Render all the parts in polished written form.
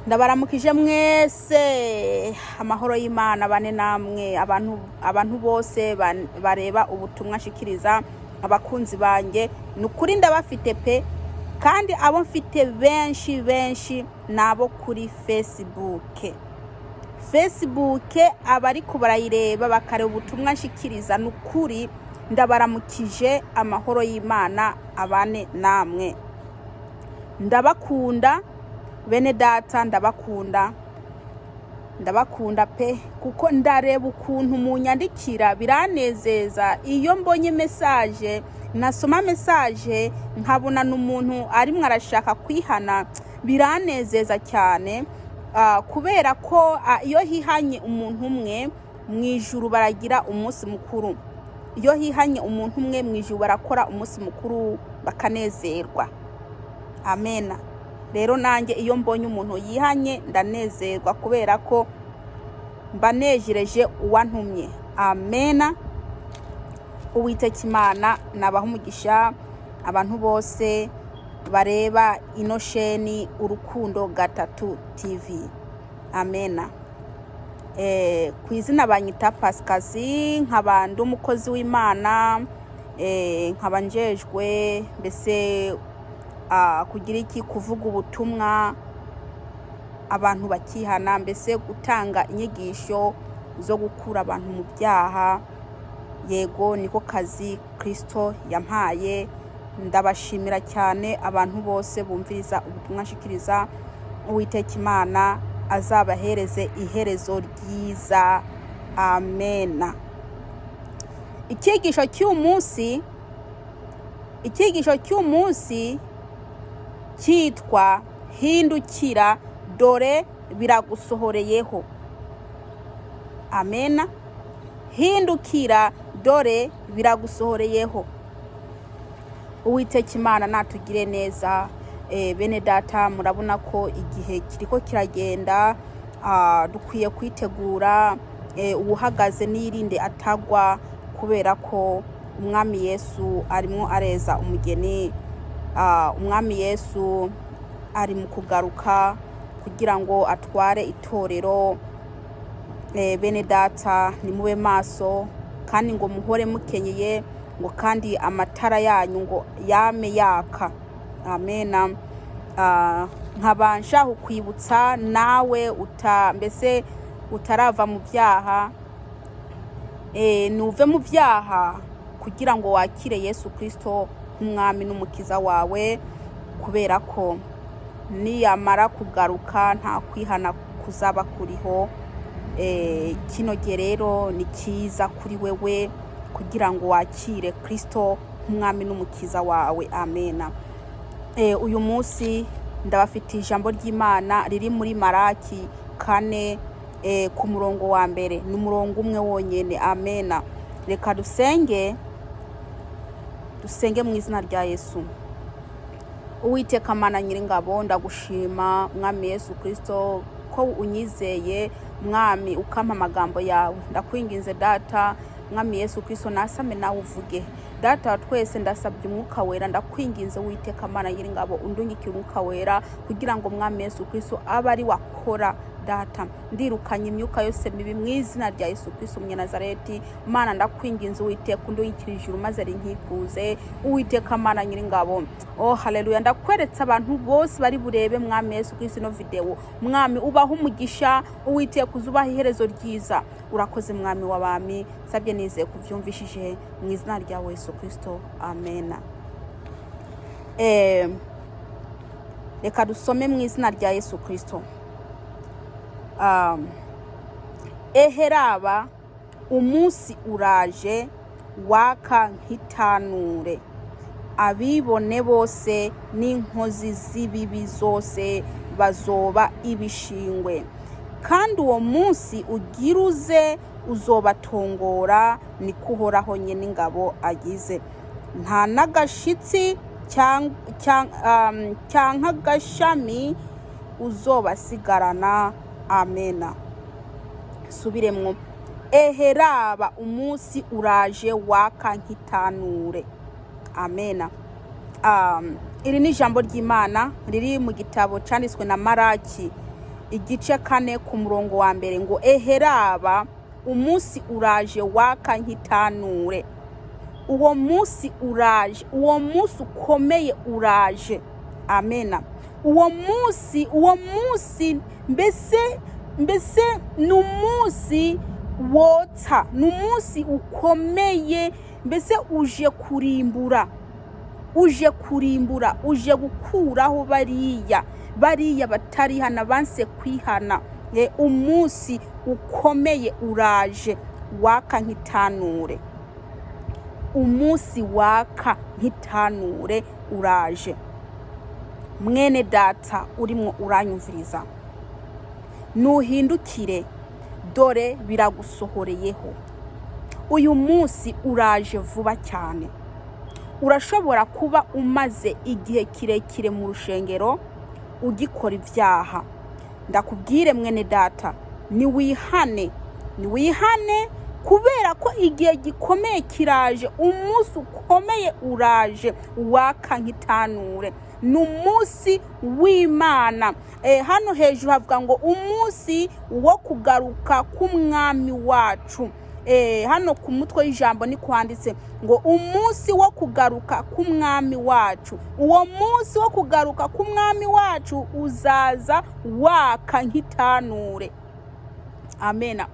Ndabaramukije mwese amahoro y'Imana bane namwe abantu bose bareba ubutumwa nshikiriza abakunzi banjye nukuri ndabafite pe kandi abo mfite benshi nabo kuri Facebook abari kubarayireba bakareba ubutumwa nshikiriza nukuri ndabaramukije amahoro y'Imana abane namwe ndabakunda bene data ndabakunda pe kuko ndareba ukuntu munyandikira biranezeza iyo mbonye message nasoma message nkabona n'umuntu ari mwarashaka kwihana biranezeza cyane kubera ko iyo hihanye umuntu umwe mwijuru baragira umunsi mukuru iyo hihanye umuntu umwe mwijuru barakora umunsi mukuru bakanezerwa amena rero nanjye iyo mbonye umuntu yihanye ndanezerwa kubera ko mbanejereje uwantumye amena Uwiteka Imana nabaho umugisha abantu bose bareba ino sheni Urukundo Gatatu TV amena kwizina banyita Pasikazi nk'abandi umukozi w'Imana nkabanjejwe mbese kugira iki kuvuga ubutumwa abantu bakihana mbese gutanga inyigisho zo gukura abantu mu byaha yego niko kazi Kristo yampaye ndabashimira cyane abantu bose bumviriza ubutumwa nshikiriza Uwiteka Imana azabahereze iherezo ryiza amena icyigisho cy'umunsi cyitwa hindukira dore biragusohoreyeho amena hindukira dore biragusohoreyeho Uwiteka Imana natugire neza bene data murabona ko igihe kiriko kiragenda dukwiye kwitegura ubuhagaze n'irinde atagwa kubera ko umwami Yesu arimo areza umugeni umwami Yesu ari mu kugaruka kugira ngo atware itorero bene data nimube maso kandi ngo muhore mukenyeye ngo kandi amatara yanyu ngo yame yaka amena nkabansha ukwibutsa nawe mbese utarava mu byaha nuve mu byaha kugira ngo wakire Yesu Kristo nk'umwami n'umukiza wawe kubera ko niyamara kugaruka nta kwihana kuzaba kuriho kino gihe rero ni cyiza kuri wewe kugira ngo wakire Kristo nk'umwami n'umukiza wawe amena uyu munsi ndabafitiye ijambo ry'Imana riri muri Maraki 4 ku murongo wa mbere ni umurongo umwe wonyene amena reka dusenge mu izina rya Yesu Uwiteka Mana Nyiringabo ndagushima mwami Yesu Kristo ko unyizeye mwami ukampa amagambo yawe ndakwinginze data mwami Yesu Kristo nasame nawe uvuge data twese ndasabye umwuka wera ndakwinginze Uwiteka Mana Nyiringabo undungikire umwuka wera kugira ngo mwami Yesu Kristo abe ari wakora data ndirukanye imyuka yose mibi mu izina rya Yesu Kristo Umunyanazareti Mana ndakwinginze Uwiteka undungikire ijuru maze rinkikuze Uwiteka Mana Nyiringabo haleluya ndakweretse abantu bose bari burebe mwami Yesu Kristo no video mwami ubaho umugisha Uwiteka uzubaha iherezo ryiza urakoze mwami w'abami sabye nizeye kuvyumvishije mu izina rya Yesu Kristo amena reka dusome mu izina rya Yesu Kristo eheraba umunsi uraje waka nk'itanure abibone bose n'inkozi z'ibibi zose bazoba ibishingwe kandi uwo munsi ugiruze uzobatongora niko Uhoraho nyene ingabo agize nta n'agashitsi cyangwa agashami uzobasigarana amena subiremwo eheraba umunsi uraje waka nk'itanure amena iri ni ijambo ry'Imana riri mu gitabo cyanditswe na Maraki igice 4 ku murongo wa mbere ngo eheraba umunsi uraje waka nk'itanure. Uwo munsi uraje, uwo munsi ukomeye uraje. Amena. Uwo munsi mbese n'umunsi wotsa, n'umunsi ukomeye, mbese uje kurimbura, uje gukuraho bariya batarihana banse kwihana. Umunsi ukomeye uraje waka nk'itanure. Umunsi waka nk'itanure uraje. Mwene data urimwo uranyumviriza, nuhindukire, dore biragusohoreyeho. Uyu munsi uraje vuba cyane. Urashobora kuba umaze igihe kirekire mu rushengero ugikora ibyaha. Ndakubwire mwene data, niwihane kubera ko igihe gikomeye kiraje. Umunsi ukomeye uraje waka nk'itanure. N'umunsi w'Imana. Hano hejuru havuga ngo umunsi wo kugaruka k'umwami wacu. Hano ku mutwe w'ijambo ni kwanditse ngo umunsi wo kugaruka k'umwami wacu. Uwo munsi wo kugaruka k'umwami wacu uzaza waka nk'itanure. Amena.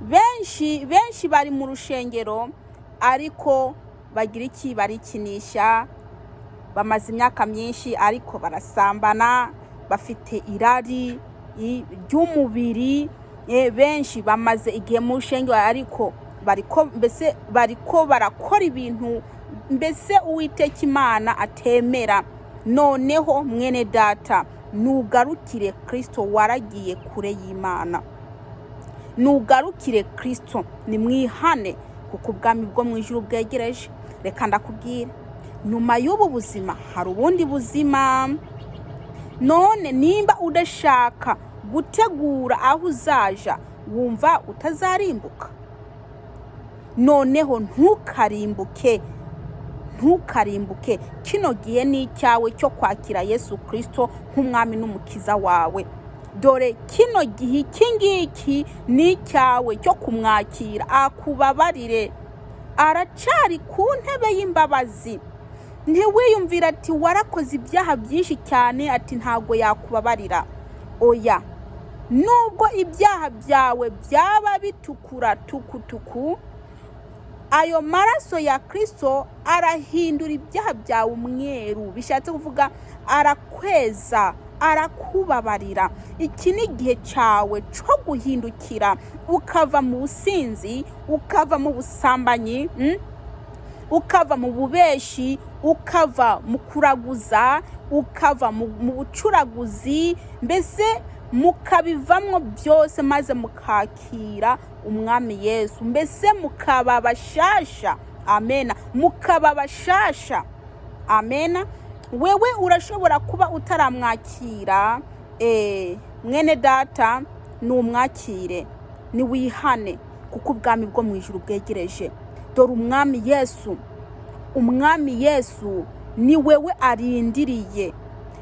Benshi bari mu rushengero ariko bagira iki? Barikinisha. Bamaze imyaka myinshi ariko barasambana, bafite irari ry'umubiri. Benshi bamaze igihe mu rushengero ariko bariko barakora ibintu mbese Uwiteka Imana atemera. Noneho mwene data, nugarukire Kristo, waragiye kure y'Imana. Nugarukire Kristo, nimwihane kuko ubwami bwo mu ijuru bwegereje. Reka ndakubwira, nyuma y'ubu buzima hari ubundi buzima. None nimba udashaka gutegura aho uzaja, wumva utazarimbuka. Noneho ntukarimbuke. Kino gihe ni icyawe cyo kwakira Yesu Kristo nk'umwami n'umukiza wawe. Dore kino gihe iki ni icyawe cyo kumwakira akubabarire. Aracari ku ntebe y'imbabazi. Ntiwiyumvira ati warakoze ibyaha byinshi cyane ati ntago yakubabarira. Oya, nubwo ibyaha byawe byaba bitukura tukutuku, ayo maraso ya Kristo arahindura ibyaha byawe umweru. Bishatse kuvuga arakweza, arakubabarira. Iki ni igihe cyawe cyo guhindukira, ukava mu businzi, ukava mu busambanyi, ukava mu bubeshi, ukava mu kuraguza, ukava mu bucuraguzi, mbese mukabivamwo byose maze mukakira umwami Yesu. Mbese mukaba bashasha. Amena. Mukaba bashasha. Amena. Wewe urashobora kuba utaramwakira. Mwene data, numwakire, niwihane kuko ubwami bwo mu ijuru bwegereje. Dore umwami Yesu ni wewe arindiriye,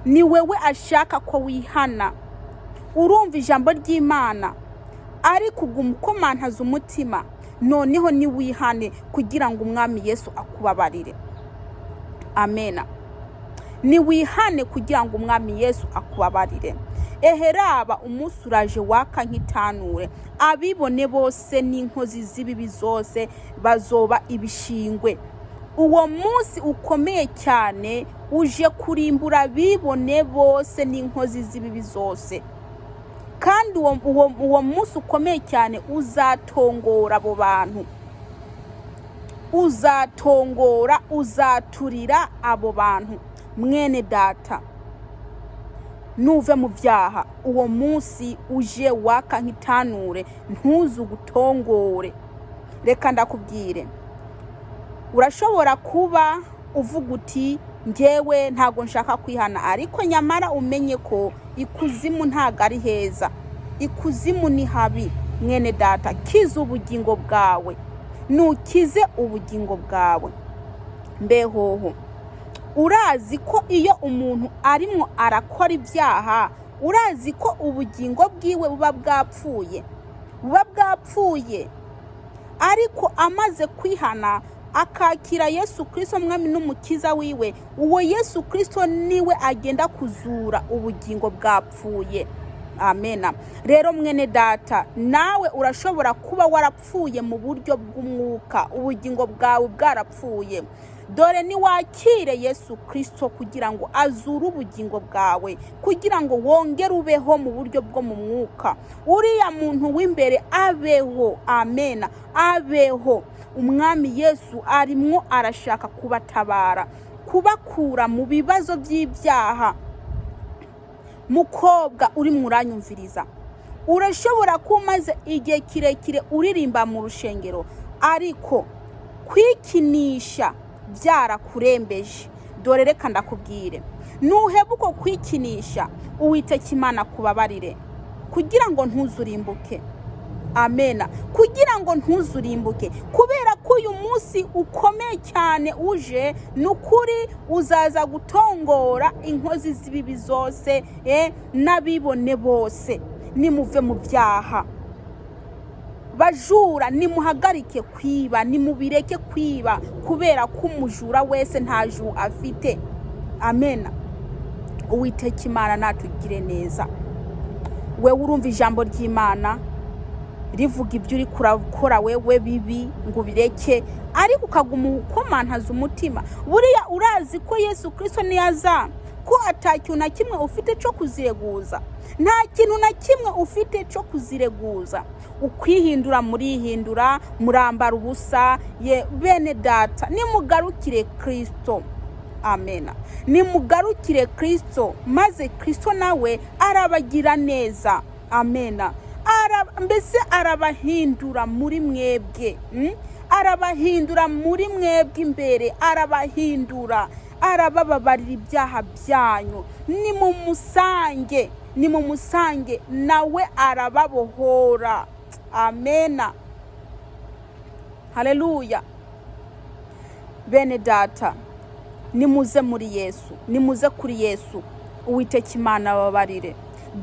ni wewe ashaka ko wihana. Urumva ijambo ry'Imana ari kuguma ukomantaza umutima. Noneho niwihane kugira ngo umwami Yesu akubabarire. Amena. Niwihane kugira ngo umwami Yesu akubabarire. Eheraba umunsi uraje waka nk'itanure. Abibone bose n'inkozi z'ibibi zose bazoba ibishingwe. Uwo munsi ukomeye cyane uje kurimbura abibone bose n'inkozi z'ibibi zose. Kandi uwo munsi ukomeye cyane uzatongora abo bantu. Uzaturira abo bantu. Mwene data, nuve mu byaha. Uwo munsi uje waka nk'itanure, ntuzugutongore. Reka ndakubwire, urashobora kuba uvuga uti ngewe ntago nshaka kwihana, ariko nyamara umenye ko ikuzimu ntago ari heza. Ikuzimu ni habi. Mwene data, kiza ubugingo bwawe. Nukize ubugingo bwawe. Mbehoho, urazi ko iyo umuntu arimo arakora ibyaha, urazi ko ubugingo bwiwe buba bwapfuye, ariko amaze kwihana akakira Yesu Kristo mwami n'umukiza wiwe, uwo Yesu Kristo niwe agenda kuzura ubugingo bwapfuye. Amena. Rero mwene data, nawe urashobora kuba warapfuye mu buryo bw'umwuka, ubugingo bwawe bwarapfuye. Dore ni wakire Yesu Kristo kugira ngo azure ubugingo bwawe, kugira ngo wongere ubeho mu buryo bwo mu mwuka, uriya muntu w'imbere abeho. Amena, abeho. Umwami Yesu arimo arashaka kubatabara, kubakura mu bibazo by'ibyaha. Mukobwa uri muranyumviriza, urashobora kumaze igihe kirekire uririmba mu rushengero, ariko kwikinisha byarakurembeje. Dore reka ndakubwire, nuhebuko kwikinisha, Uwiteka Imana kubabarire kugira ngo ntuzurimbuke. Amena. Kugira ngo ntuzurimbuke, kubera ko uyu munsi ukomeye cyane uje, nukuri uzaza gutongora inkozi z'ibibi zose n'abibone bose. Nimuve mu byaha. Bajura, nimuhagarike kwiba, nimubireke kwiba, kubera ko umujura wese nta juru afite. Amena. Uwiteka Imana natugire neza. We urumva ijambo ry'Imana rivuga ibyo uri kurakora wewe bibi ngo bireke, ariko ukaguma ukomantaza umutima. Buriya urazi ko Yesu Kristo niyaza ko atakintu na kimwe ufite cyo kuzireguza, nta kintu na kimwe ufite cyo kuzireguza. Ukwihindura murihindura, murambara ubusa. Ye bene data, nimugarukire Kristo. Amena. Nimugarukire Kristo, maze Kristo nawe arabagira neza. Amena. Mbese arabahindura muri mwebwe, arabahindura muri mwebwe imbere, arabahindura, arabababarira ibyaha byanyu. Nimumusange nawe arababohora. Amena. Haleluya. Bene data, nimuze muri Yesu, nimuze kuri Yesu. Uwiteka Imana ababarire.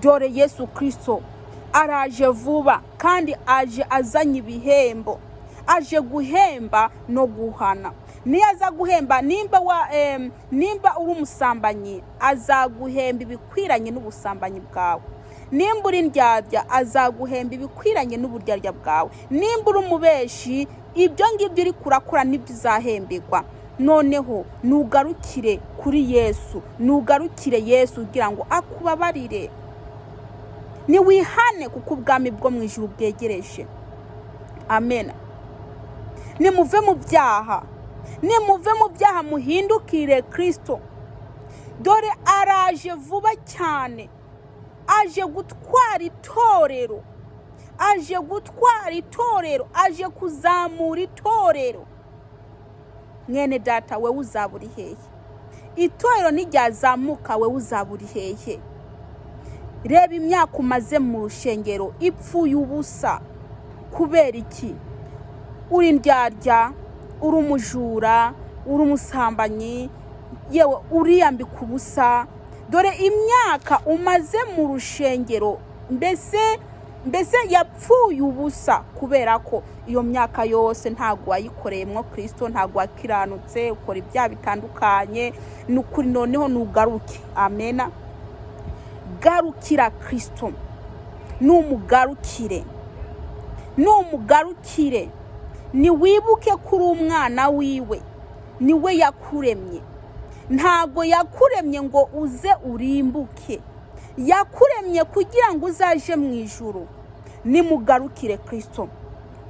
Dore Yesu Kristo araje vuba, kandi aje azanye ibihembo, aje guhemba no guhana. Niyaza guhemba, nimba uri umusambanyi, azaguhemba ibikwiranye n'ubusambanyi bwawe. Nimba uri indyarya, azaguhemba ibikwiranye n'uburyarya bwawe. Nimba uri umubeshi, ibyo ngibyo uri kurakora nibyo uzahemberwa. Noneho nugarukire kuri Yesu, nugarukire Yesu kugira ngo akubabarire. Ni wihane kuko ubwami bwo mu ijuru bwegereje. Amena. Nimuve mu byaha, nimuve mu byaha, muhindukire Kristo. Dore araje vuba cyane, aje gutwara itorero, aje gutwara itorero, aje kuzamura itorero. Mwene data, we uzaburi hehe? Itorero niryazamuka, we uzaburi hehe? Reba imyaka umaze mu rushengero ipfuye ubusa. Kubera iki? Uri indyarya, uri umujura, uri umusambanyi, yewe uriyambika ubusa. Dore imyaka umaze mu rushengero mbese yapfuye ubusa, kubera ko iyo myaka yose ntago wayikoreyemo Kristo, ntago wakiranutse, ukora ibyaha bitandukanye. Nukuri noneho nugaruke. Amena. Garukira Kristo, numugarukire, ni wibuke kuri umwana wiwe, niwe yakuremye. Ntago yakuremye ngo uze urimbuke, yakuremye kugira ngo uzaje mu ijuru. Nimugarukire Kristo.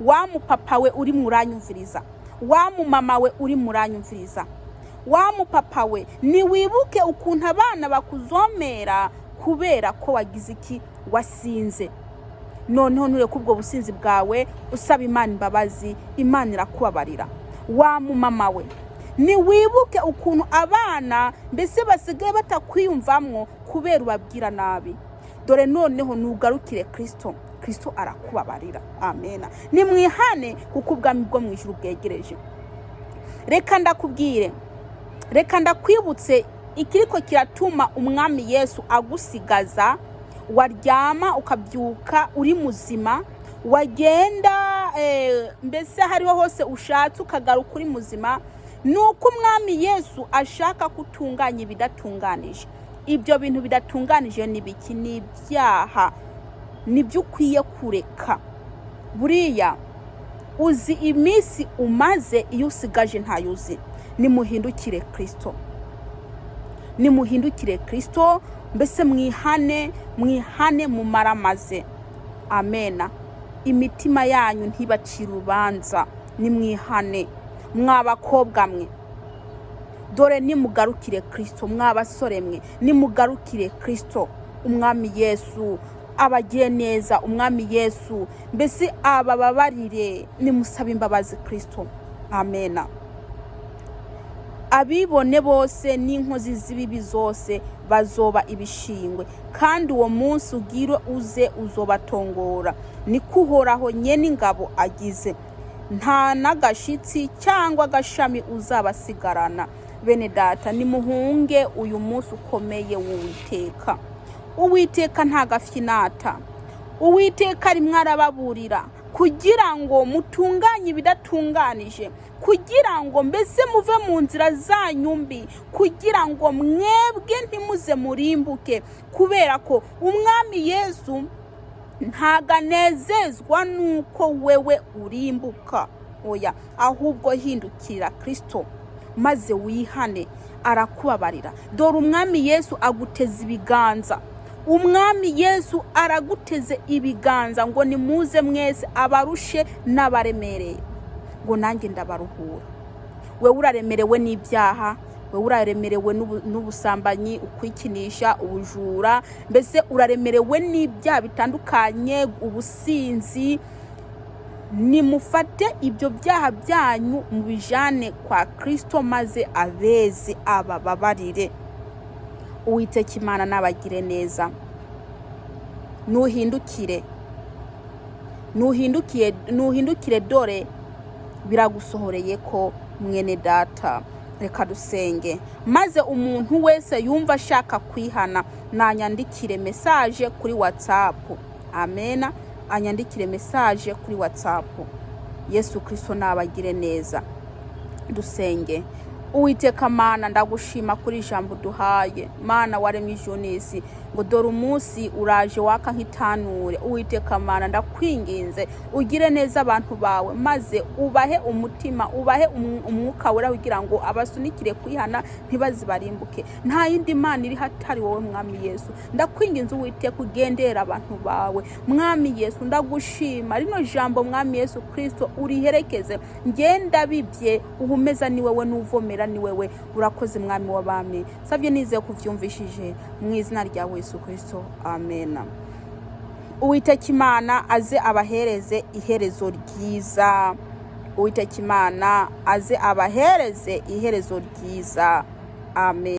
Wa mupapa we uri muranyumviriza, wa mumama we uri muranyumviriza, wa mupapa we, ni wibuke ukuntu abana bakuzomera kubera ko wagize iki? Wasinze. Noneho nure kubwo businzi bwawe usaba Imana imbabazi, Imana irakubabarira. Wa mumama we, ni wibuke ukuntu abana mbese basigaye batakwiyumvamwo kubera ubabwira nabi. Dore noneho nugarukire Kristo, Kristo arakubabarira. Amena. Nimwihane kuko ubwami bwo mu ijuru bwegereje. Reka ndakubwire, reka ndakwibutse ikiriko kiratuma umwami Yesu agusigaza, waryama ukabyuka uri muzima, wagenda mbese hariho hose ushatse ukagaruka uri muzima, nuko umwami Yesu ashaka kutunganya ibidatunganije. Ibyo bintu bidatunganije ni biki? Ni ibyaha, nibyo ukwiye kureka. Buriya uzi iminsi umaze iyo usigaje ntayuzi. Nimuhindukire Kristo, nimuhindukire Kristo, mbese mwihane mu maramaze. Amena. Imitima yanyu ntibacira urubanza, nimwihane mwabakobwa mwe. Dore nimugarukire Kristo, mwabasore mwe nimugarukire Kristo. Umwami Yesu abagiye neza, umwami Yesu mbese abababarire, nimusabe imbabazi Kristo. Amena. Abibone bose n'inkozi z'ibibi zose bazoba ibishingwe, kandi uwo munsi ugire uze uzobatongora. Niko Uhoraho nyene ingabo agize, nta n'agashitsi cyangwa agashami uzabasigarana. Bene data, nimuhunge uyu munsi ukomeye w'Uwiteka. Uwiteka ntagafyinata, Uwiteka rimwe arababurira kugira ngo mutunganye ibidatunganije, kugira ngo mbese muve mu nzira zanyu mbi, kugira ngo mwebwe ntimuze murimbuke, kubera ko umwami Yesu ntaganezezwa nuko wewe urimbuka. Oya, ahubwo hindukira Kristo maze wihane, arakubabarira. Dore umwami Yesu aguteze ibiganza, umwami Yesu araguteze ibiganza ngo nimuze mwese abarushe n'abaremereye, ngo nanjye ndabaruhura. Wewe uraremerewe n'ibyaha, wewe uraremerewe n'ubusambanyi, ukwikinisha, ubujura, mbese uraremerewe n'ibyaha bitandukanye, ubusinzi. Nimufate ibyo byaha byanyu mubijane kwa Kristo maze abeze abababarire. Uwiteka Imana nabagire neza. Nuhindukire dore biragusohoreye ko mwene data. Reka dusenge. Maze umuntu wese yumva ashaka kwihana nanyandikire message kuri WhatsApp. Amena. Anyandikire message kuri WhatsApp. Yesu Kristo nabagire neza. Dusenge. Uwiteka Mana, ndagushima kuri ijambo duhaye. Mana waremye ijuru n'isi, ngo dore umunsi uraje waka nk'itanure. Uwiteka Mana, ndakwinginze ugire neza abantu bawe, maze ubahe umutima, ubahe umwuka wera kugira ngo abasunikire kwihana ntibazibarimbuke. Nta yindi Mana iri hatari wowe mwami Yesu. Ndakwinginze Uwiteka ugendera abantu bawe mwami Yesu. Ndagushima rino jambo mwami Yesu Kristo uriherekeze. Ngenda bibye uhumeza ni wewe n'uvomera ni wewe. Urakoze mwami w'abami. Savye nizeye kuvyumvishije mu izina rya Yesu Kristo. Amen. Uwiteka Imana aze abahereze iherezo ryiza. Uwiteka Imana aze abahereze iherezo ryiza. Amen.